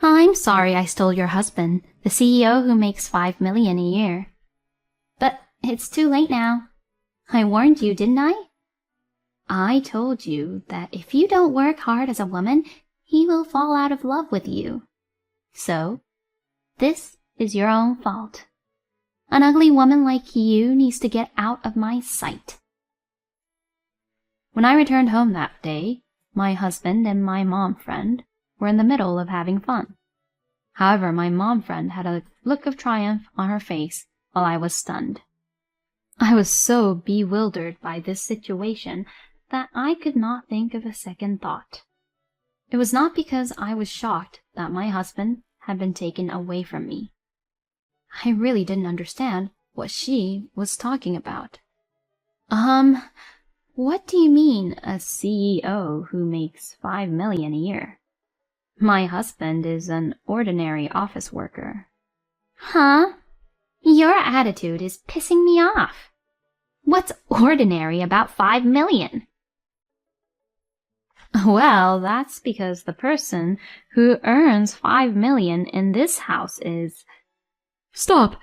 I'm sorry I stole your husband, the CEO who makes $5 million a year. But it's too late now. I warned you, didn't I? I told you that if you don't work hard as a woman, he will fall out of love with you. So, this is your own fault. An ugly woman like you needs to get out of my sight. When I returned home that day, my husband and my mom friend were in the middle of having fun. However, my mom friend had a look of triumph on her face while I was stunned. I was so bewildered by this situation that I could not think of a second thought. It was not because I was shocked that my husband had been taken away from me. I really didn't understand what she was talking about. What do you mean, a CEO who makes $5 million a year? My husband is an ordinary office worker. Huh? Your attitude is pissing me off. What's ordinary about $5 million? Well, that's because the person who earns $5 million in this house is... Stop!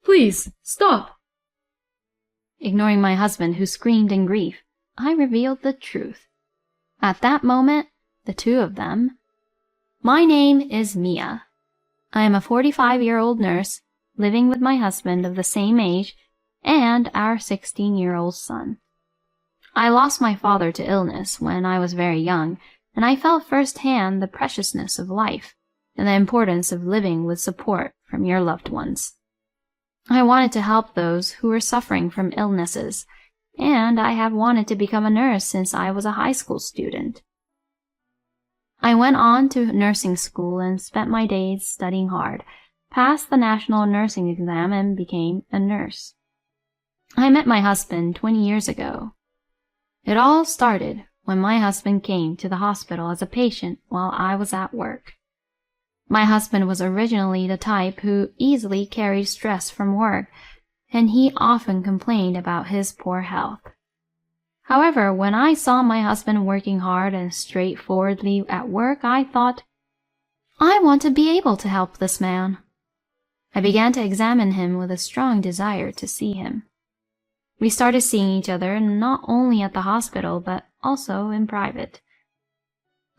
Please, stop! Ignoring my husband, who screamed in grief, I revealed the truth. At that moment, the two of them... My name is Mia. I am a 45-year-old nurse living with my husband of the same age and our 16-year-old son. I lost my father to illness when I was very young, and I felt firsthand the preciousness of life and the importance of living with support from your loved ones. I wanted to help those who were suffering from illnesses, and I have wanted to become a nurse since I was a high school student. I went on to nursing school and spent my days studying hard, passed the national nursing exam, and became a nurse. I met my husband 20 years ago. It all started when my husband came to the hospital as a patient while I was at work. My husband was originally the type who easily carried stress from work, and he often complained about his poor health. However, when I saw my husband working hard and straightforwardly at work, I thought, I want to be able to help this man. I began to examine him with a strong desire to see him. We started seeing each other not only at the hospital, but also in private.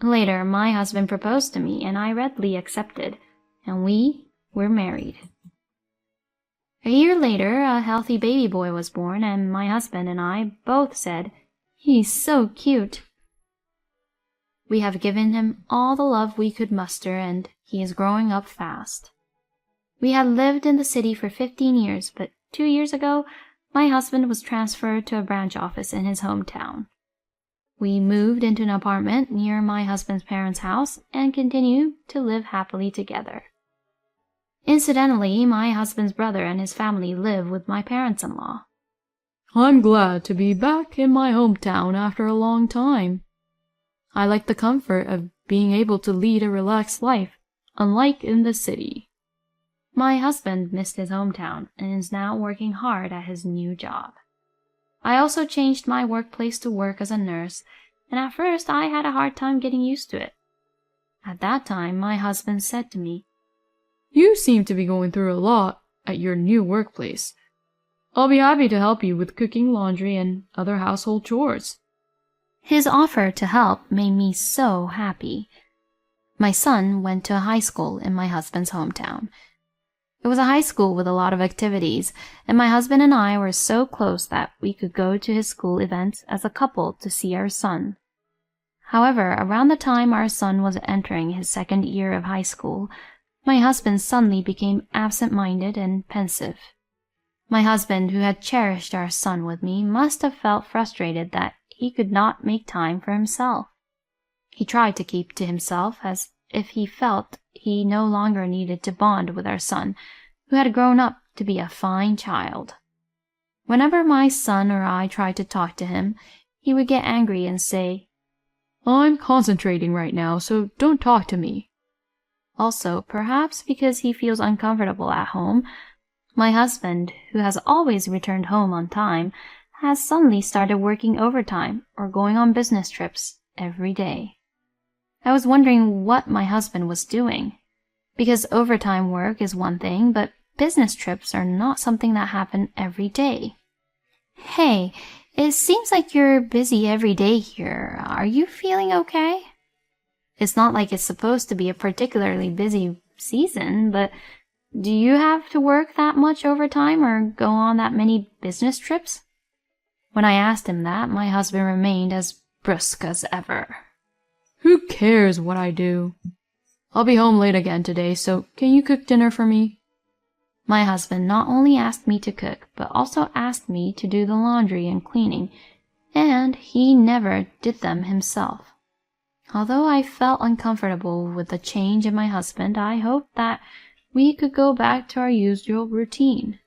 Later, my husband proposed to me, and I readily accepted, and we were married. A year later, a healthy baby boy was born, and my husband and I both said, "He's so cute." We have given him all the love we could muster, and he is growing up fast. We had lived in the city for 15 years, but 2 years ago, my husband was transferred to a branch office in his hometown. We moved into an apartment near my husband's parents' house and continue to live happily together. Incidentally, my husband's brother and his family live with my parents-in-law. I'm glad to be back in my hometown after a long time. I like the comfort of being able to lead a relaxed life, unlike in the city. My husband missed his hometown and is now working hard at his new job. I also changed my workplace to work as a nurse, and at first I had a hard time getting used to it. At that time, my husband said to me, You seem to be going through a lot at your new workplace. I'll be happy to help you with cooking, laundry, and other household chores. His offer to help made me so happy. My son went to a high school in my husband's hometown. It was a high school with a lot of activities, and my husband and I were so close that we could go to his school events as a couple to see our son. However, around the time our son was entering his second year of high school, my husband suddenly became absent-minded and pensive. My husband, who had cherished our son with me, must have felt frustrated that he could not make time for himself. He tried to keep to himself as if he felt he no longer needed to bond with our son, who had grown up to be a fine child. Whenever my son or I tried to talk to him, he would get angry and say, I'm concentrating right now, so don't talk to me. Also, perhaps because he feels uncomfortable at home, my husband, who has always returned home on time, has suddenly started working overtime or going on business trips every day. I was wondering what my husband was doing. Because overtime work is one thing, but business trips are not something that happen every day. Hey, it seems like you're busy every day here. Are you feeling okay? It's not like it's supposed to be a particularly busy season, but do you have to work that much overtime or go on that many business trips? When I asked him that, my husband remained as brusque as ever. Who cares what I do? I'll be home late again today, so can you cook dinner for me? My husband not only asked me to cook, but also asked me to do the laundry and cleaning, and he never did them himself. Although I felt uncomfortable with the change in my husband, I hoped that we could go back to our usual routine.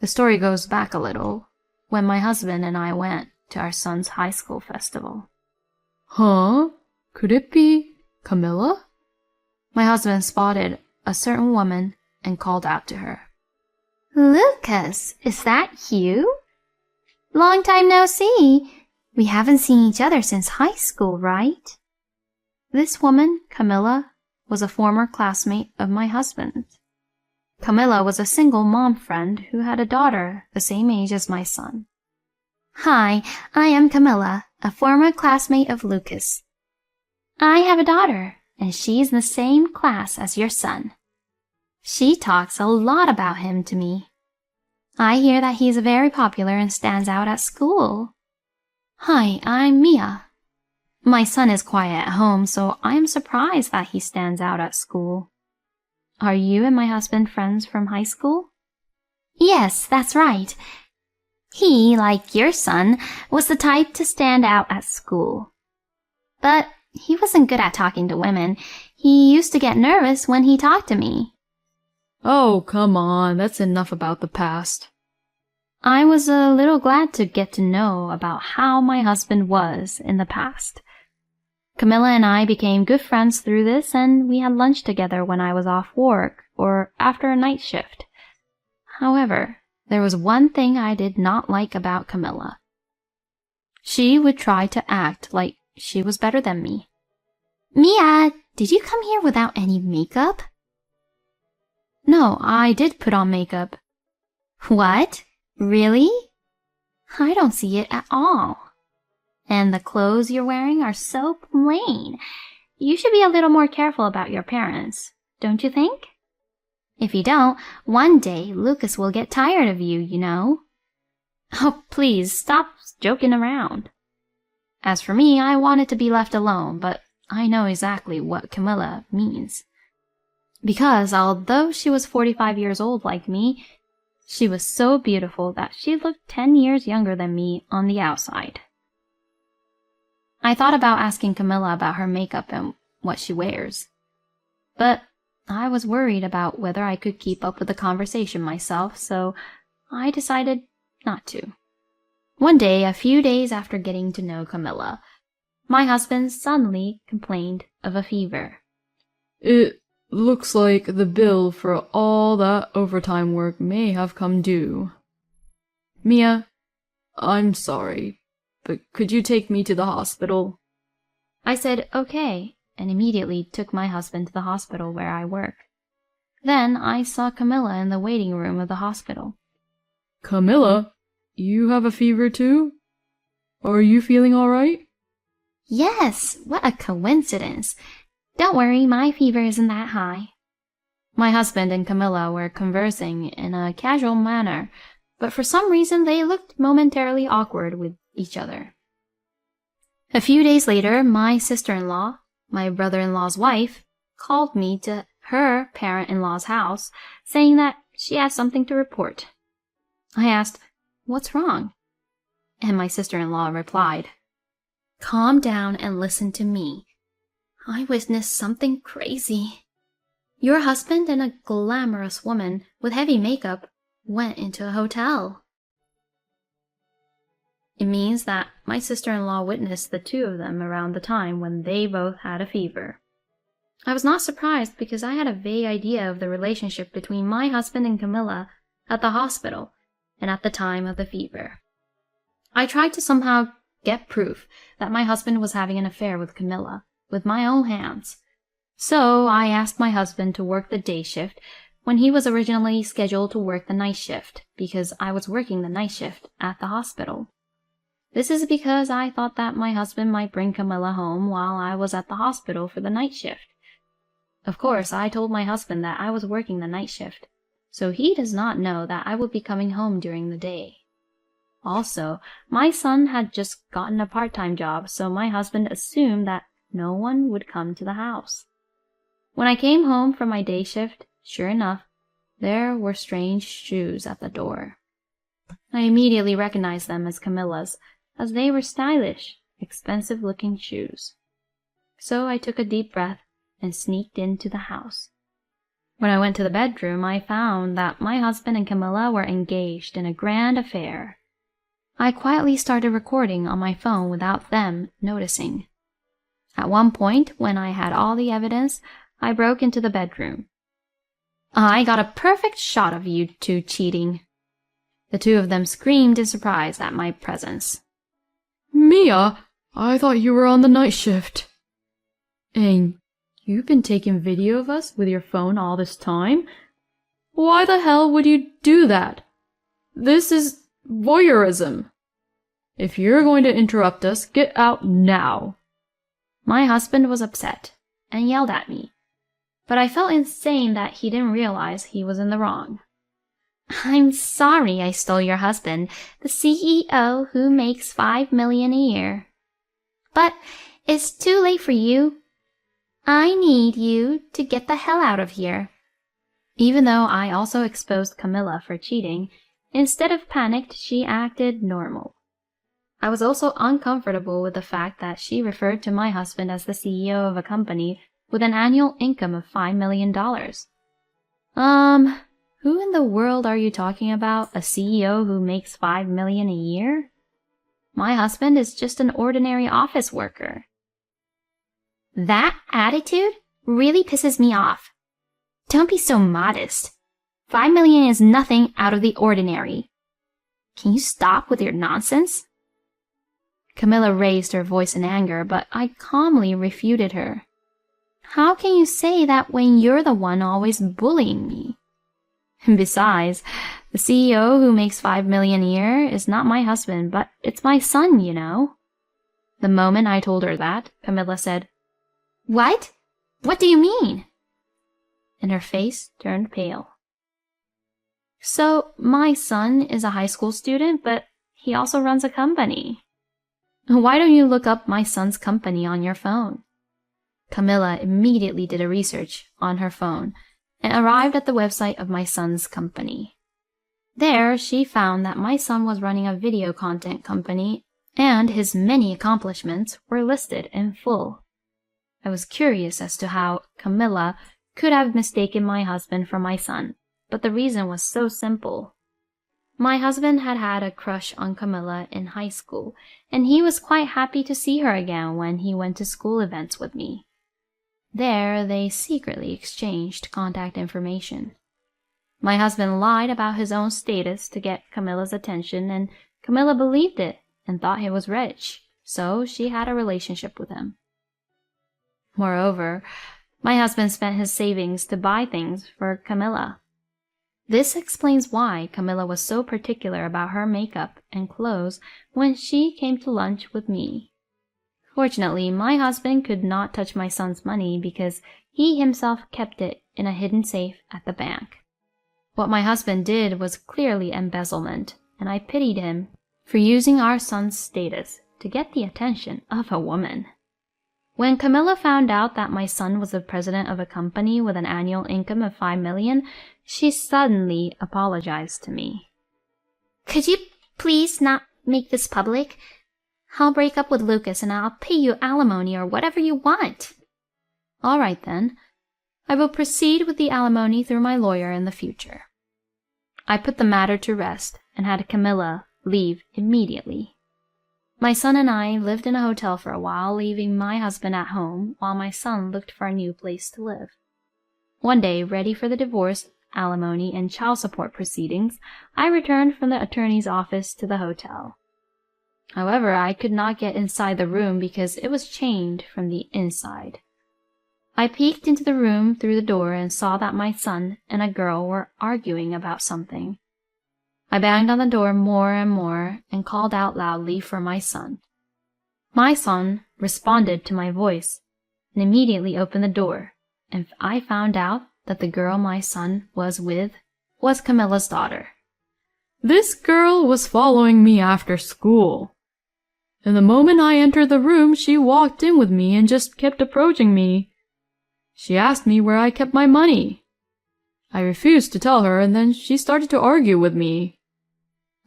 The story goes back a little, when my husband and I went to our son's high school festival. Huh? Could it be Camilla? My husband spotted a certain woman and called out to her. Lucas, is that you? Long time no see. We haven't seen each other since high school, right? This woman, Camilla, was a former classmate of my husband's. Camilla was a single mom friend who had a daughter the same age as my son. Hi, I am Camilla, a former classmate of Lucas. I have a daughter, and she's in the same class as your son. She talks a lot about him to me. I hear that he's very popular and stands out at school. Hi, I'm Mia. My son is quiet at home, so I am surprised that he stands out at school. Are you and my husband friends from high school? Yes, that's right. He, like your son, was the type to stand out at school. But he wasn't good at talking to women. He used to get nervous when he talked to me. Oh, come on, that's enough about the past. I was a little glad to get to know about how my husband was in the past. Camilla and I became good friends through this, and we had lunch together when I was off work or after a night shift. However, there was one thing I did not like about Camilla. She would try to act like she was better than me. Mia, did you come here without any makeup? No, I did put on makeup. What? Really? I don't see it at all. And the clothes you're wearing are so plain. You should be a little more careful about your parents, don't you think? If you don't, one day Lucas will get tired of you, you know. Oh, please, stop joking around. As for me, I wanted to be left alone, but I know exactly what Camilla means. Because although she was 45 years old like me, she was so beautiful that she looked 10 years younger than me on the outside. I thought about asking Camilla about her makeup and what she wears, but I was worried about whether I could keep up with the conversation myself, so I decided not to. One day, a few days after getting to know Camilla, my husband suddenly complained of a fever. It looks like the bill for all that overtime work may have come due. Mia, I'm sorry, but could you take me to the hospital? I said okay, and immediately took my husband to the hospital where I work. Then I saw Camilla in the waiting room of the hospital. Camilla, you have a fever too? Are you feeling all right? Yes, what a coincidence. Don't worry, my fever isn't that high. My husband and Camilla were conversing in a casual manner, but for some reason they looked momentarily awkward with each other. A few days later, my sister-in-law, my brother-in-law's wife, called me to her parent-in-law's house, saying that she had something to report. I asked, "What's wrong?" And my sister-in-law replied, "Calm down and listen to me. I witnessed something crazy. Your husband and a glamorous woman with heavy makeup went into a hotel." It means that my sister-in-law witnessed the two of them around the time when they both had a fever. I was not surprised because I had a vague idea of the relationship between my husband and Camilla at the hospital and at the time of the fever. I tried to somehow get proof that my husband was having an affair with Camilla with my own hands. So I asked my husband to work the day shift when he was originally scheduled to work the night shift because I was working the night shift at the hospital. This is because I thought that my husband might bring Camilla home while I was at the hospital for the night shift. Of course, I told my husband that I was working the night shift, so he does not know that I would be coming home during the day. Also, my son had just gotten a part-time job, so my husband assumed that no one would come to the house. When I came home from my day shift, sure enough, there were strange shoes at the door. I immediately recognized them as Camilla's, as they were stylish, expensive-looking shoes. So I took a deep breath and sneaked into the house. When I went to the bedroom, I found that my husband and Camilla were engaged in a grand affair. I quietly started recording on my phone without them noticing. At one point, when I had all the evidence, I broke into the bedroom. I got a perfect shot of you two cheating. The two of them screamed in surprise at my presence. Mia, I thought you were on the night shift. And you've been taking video of us with your phone all this time? Why the hell would you do that? This is voyeurism. If you're going to interrupt us, get out now. My husband was upset and yelled at me, but I felt insane that he didn't realize he was in the wrong. I'm sorry I stole your husband, the CEO who makes $5 million a year. But it's too late for you. I need you to get the hell out of here. Even though I also exposed Camilla for cheating, instead of panicked, she acted normal. I was also uncomfortable with the fact that she referred to my husband as the CEO of a company with an annual income of $5 million. Who in the world are you talking about? A CEO who makes $5 million a year? My husband is just an ordinary office worker. That attitude really pisses me off. Don't be so modest. $5 million is nothing out of the ordinary. Can you stop with your nonsense? Camilla raised her voice in anger, but I calmly refuted her. How can you say that when you're the one always bullying me? Besides, the CEO who makes $5 million a year is not my husband, but it's my son, you know. The moment I told her that, Camilla said, What? What do you mean? And her face turned pale. So, my son is a high school student, but he also runs a company. Why don't you look up my son's company on your phone? Camilla immediately did a research on her phone and arrived at the website of my son's company. There, she found that my son was running a video content company and his many accomplishments were listed in full. I was curious as to how Camilla could have mistaken my husband for my son, but the reason was so simple. My husband had had a crush on Camilla in high school, and he was quite happy to see her again when he went to school events with me. There, they secretly exchanged contact information. My husband lied about his own status to get Camilla's attention, and Camilla believed it and thought he was rich, so she had a relationship with him. Moreover, my husband spent his savings to buy things for Camilla. This explains why Camilla was so particular about her makeup and clothes when she came to lunch with me. Fortunately, my husband could not touch my son's money because he himself kept it in a hidden safe at the bank. What my husband did was clearly embezzlement, and I pitied him for using our son's status to get the attention of a woman. When Camilla found out that my son was the president of a company with an annual income of $5 million, she suddenly apologized to me. Could you please not make this public? I'll break up with Lucas and I'll pay you alimony or whatever you want. All right then. I will proceed with the alimony through my lawyer in the future. I put the matter to rest and had Camilla leave immediately. My son and I lived in a hotel for a while, leaving my husband at home while my son looked for a new place to live. One day, ready for the divorce, alimony, and child support proceedings, I returned from the attorney's office to the hotel. However, I could not get inside the room because it was chained from the inside. I peeked into the room through the door and saw that my son and a girl were arguing about something. I banged on the door more and more and called out loudly for my son. My son responded to my voice and immediately opened the door, and I found out that the girl my son was with was Camilla's daughter. This girl was following me after school. And the moment I entered the room, she walked in with me and just kept approaching me. She asked me where I kept my money. I refused to tell her, and then she started to argue with me.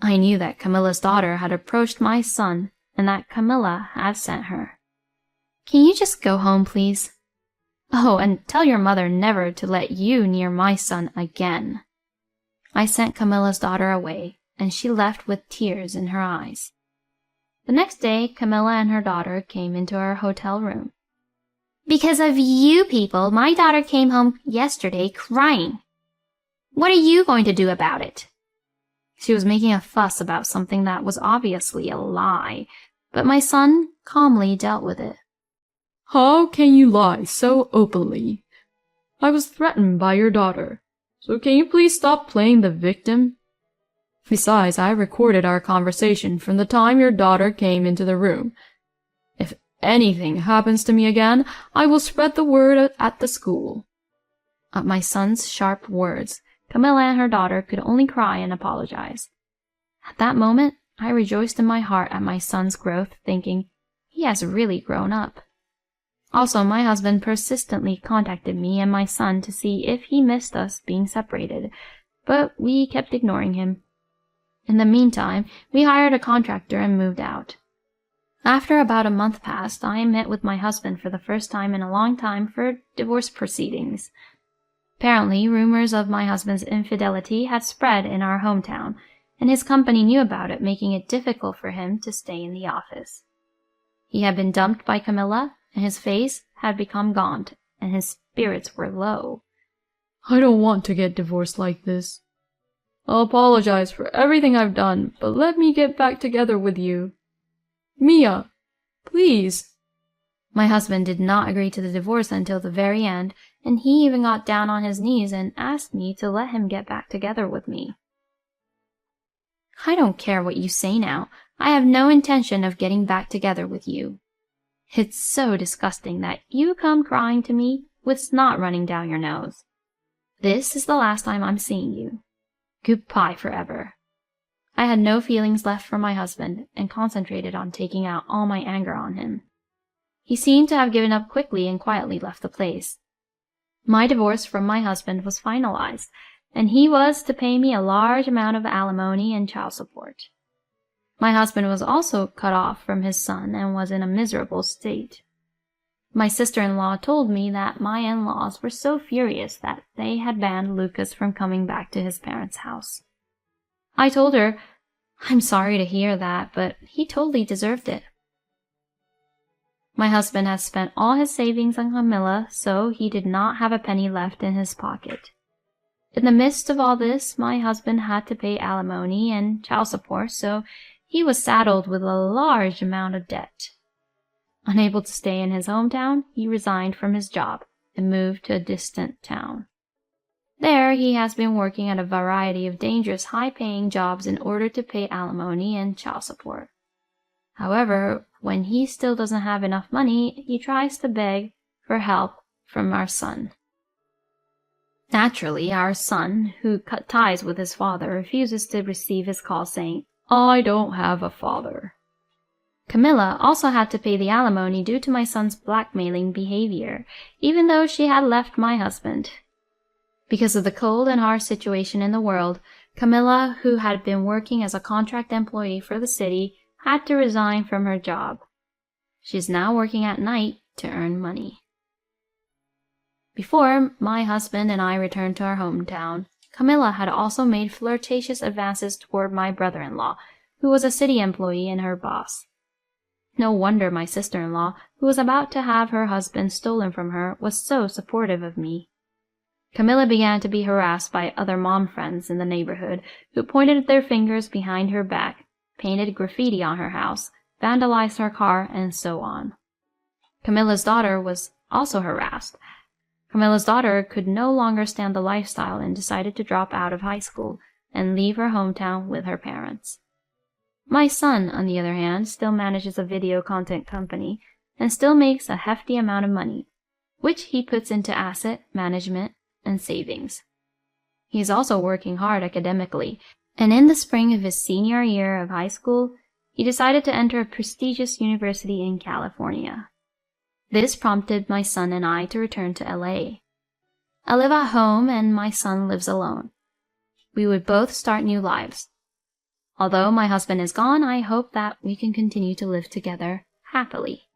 I knew that Camilla's daughter had approached my son and that Camilla had sent her. Can you just go home, please? Oh, and tell your mother never to let you near my son again. I sent Camilla's daughter away, and she left with tears in her eyes. The next day, Camilla and her daughter came into our hotel room. Because of you people, my daughter came home yesterday crying. What are you going to do about it? She was making a fuss about something that was obviously a lie, but my son calmly dealt with it. How can you lie so openly? I was threatened by your daughter, so can you please stop playing the victim? Besides, I recorded our conversation from the time your daughter came into the room. If anything happens to me again, I will spread the word at the school. At my son's sharp words, Camilla and her daughter could only cry and apologize. At that moment, I rejoiced in my heart at my son's growth, thinking, he has really grown up. Also, my husband persistently contacted me and my son to see if he missed us being separated, but we kept ignoring him. In the meantime, we hired a contractor and moved out. After about a month passed, I met with my husband for the first time in a long time for divorce proceedings. Apparently, rumors of my husband's infidelity had spread in our hometown, and his company knew about it, making it difficult for him to stay in the office. He had been dumped by Camilla, and his face had become gaunt, and his spirits were low. I don't want to get divorced like this. I'll apologize for everything I've done, but let me get back together with you. Mia, please. My husband did not agree to the divorce until the very end, and he even got down on his knees and asked me to let him get back together with me. I don't care what you say now. I have no intention of getting back together with you. It's so disgusting that you come crying to me with snot running down your nose. This is the last time I'm seeing you. Goodbye forever. I had no feelings left for my husband and concentrated on taking out all my anger on him. He seemed to have given up quickly and quietly left the place. My divorce from my husband was finalized, and he was to pay me a large amount of alimony and child support. My husband was also cut off from his son and was in a miserable state. My sister-in-law told me that my in-laws were so furious that they had banned Lucas from coming back to his parents' house. I told her, I'm sorry to hear that, but he totally deserved it. My husband had spent all his savings on Camilla, so he did not have a penny left in his pocket. In the midst of all this, my husband had to pay alimony and child support, so he was saddled with a large amount of debt. Unable to stay in his hometown, he resigned from his job and moved to a distant town. There, he has been working at a variety of dangerous, high-paying jobs in order to pay alimony and child support. However, when he still doesn't have enough money, he tries to beg for help from our son. Naturally, our son, who cut ties with his father, refuses to receive his call saying, I don't have a father. Camilla also had to pay the alimony due to my son's blackmailing behavior, even though she had left my husband. Because of the cold and harsh situation in the world, Camilla, who had been working as a contract employee for the city, had to resign from her job. She is now working at night to earn money. Before my husband and I returned to our hometown, Camilla had also made flirtatious advances toward my brother-in-law, who was a city employee and her boss. No wonder my sister-in-law, who was about to have her husband stolen from her, was so supportive of me. Camilla began to be harassed by other mom friends in the neighborhood who pointed their fingers behind her back, painted graffiti on her house, vandalized her car, and so on. Camilla's daughter was also harassed. Camilla's daughter could no longer stand the lifestyle and decided to drop out of high school and leave her hometown with her parents. My son, on the other hand, still manages a video content company and still makes a hefty amount of money, which he puts into asset management and savings. He is also working hard academically, and in the spring of his senior year of high school, he decided to enter a prestigious university in California. This prompted my son and I to return to LA. I live at home and my son lives alone. We would both start new lives. Although my husband is gone, I hope that we can continue to live together happily.